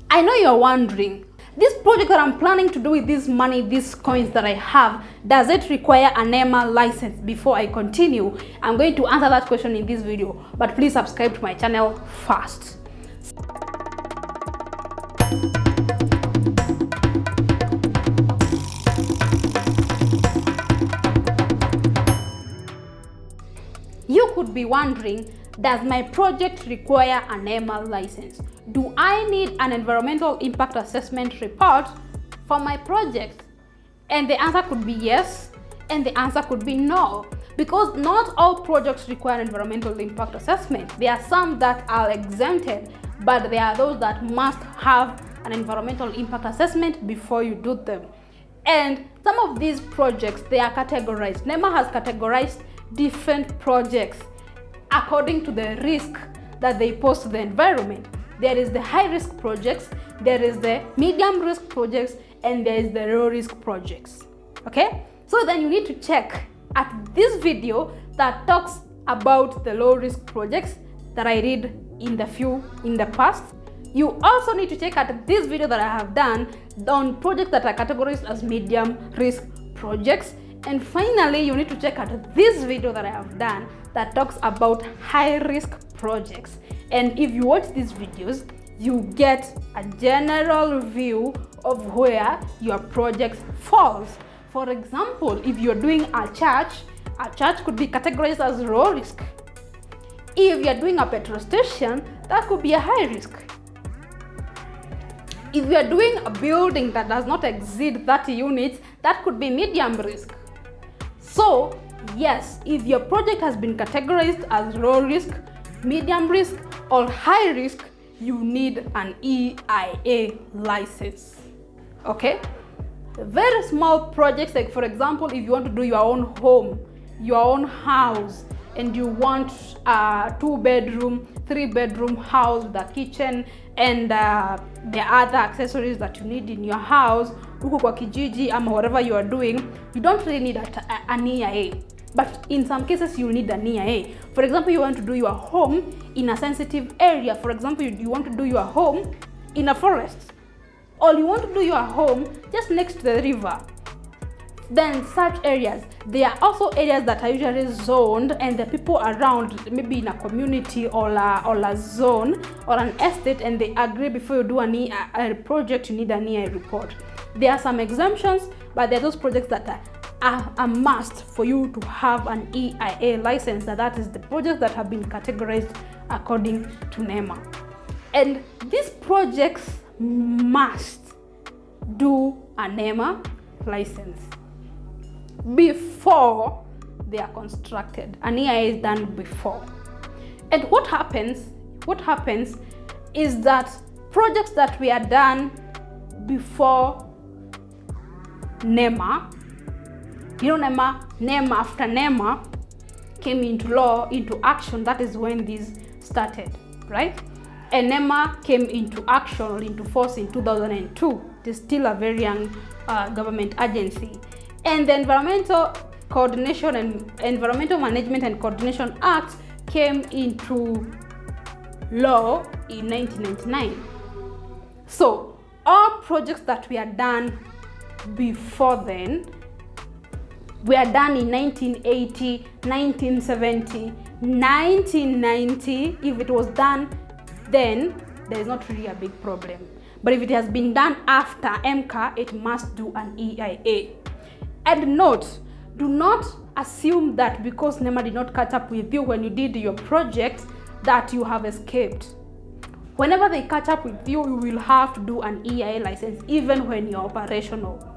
I know you're wondering, this project that I'm planning to do with this money, these coins that I have, does it require a Nema license before I continue? I'm going to answer that question in this video, but please subscribe to my channel first. You could be wondering, does my project require a Nema license? Do I need an environmental impact assessment report for my project? And the answer could be yes, and the answer could be no, because not all projects require environmental impact assessment. There are some that are exempted, but there are those that must have an environmental impact assessment before you do them. And some of these projects, they are categorized. Nema has categorized different projects according to the risk that they pose to the environment. There is the high risk projects, there is the medium risk projects, and there is the low risk projects. Okay, so then you need to check at this video that talks about the low risk projects that I did in the past. You also need to check at this video that I have done on projects that are categorized as medium risk projects. And finally, you need to check out this video that I have done that talks about high risk projects. And if you watch these videos, you get a general view of where your project falls. For example, if you're doing a church could be categorized as low risk. If you're doing a petrol station, that could be a high risk. If you're doing a building that does not exceed 30 units, that could be medium risk. So yes, if your project has been categorized as low risk, medium risk, or high risk, you need an EIA license. Okay? Very small projects, like for example, if you want to do your own home, your own house, and you want a 2-bedroom, 3-bedroom house with a kitchen and the other accessories that you need in your house, huko kwa kijiji ama whatever you are doing, you don't really need an EIA. But in some cases, you need an EIA. For example, you want to do your home in a sensitive area. For example, you want to do your home in a forest, or you want to do your home just next to the river. Then such areas, there are also areas that are usually zoned, and the people around, maybe in a community or a zone or an estate, and they agree before you do a project, you need an EIA report. There are some exemptions, but there are those projects that are a must for you to have an EIA license. That is the projects that have been categorized according to Nema. And these projects must do a Nema license before they are constructed. An EIA is done before. And what happens is that projects that we are done before Nema, you know, Nema after Nema came into law, into action, that is when these started, right? And Nema came into action or into force in 2002. It is still a very young government agency. And the Environmental Coordination and Environmental Management and Coordination Act came into law in 1999. So all projects that we are done before then, we are done in 1980, 1970, 1990. If it was done then, there is not really a big problem. But if it has been done after MCA, it must do an EIA. And note, do not assume that because Nema did not catch up with you when you did your project that you have escaped. Whenever they catch up with you, you will have to do an EIA license even when you're operational.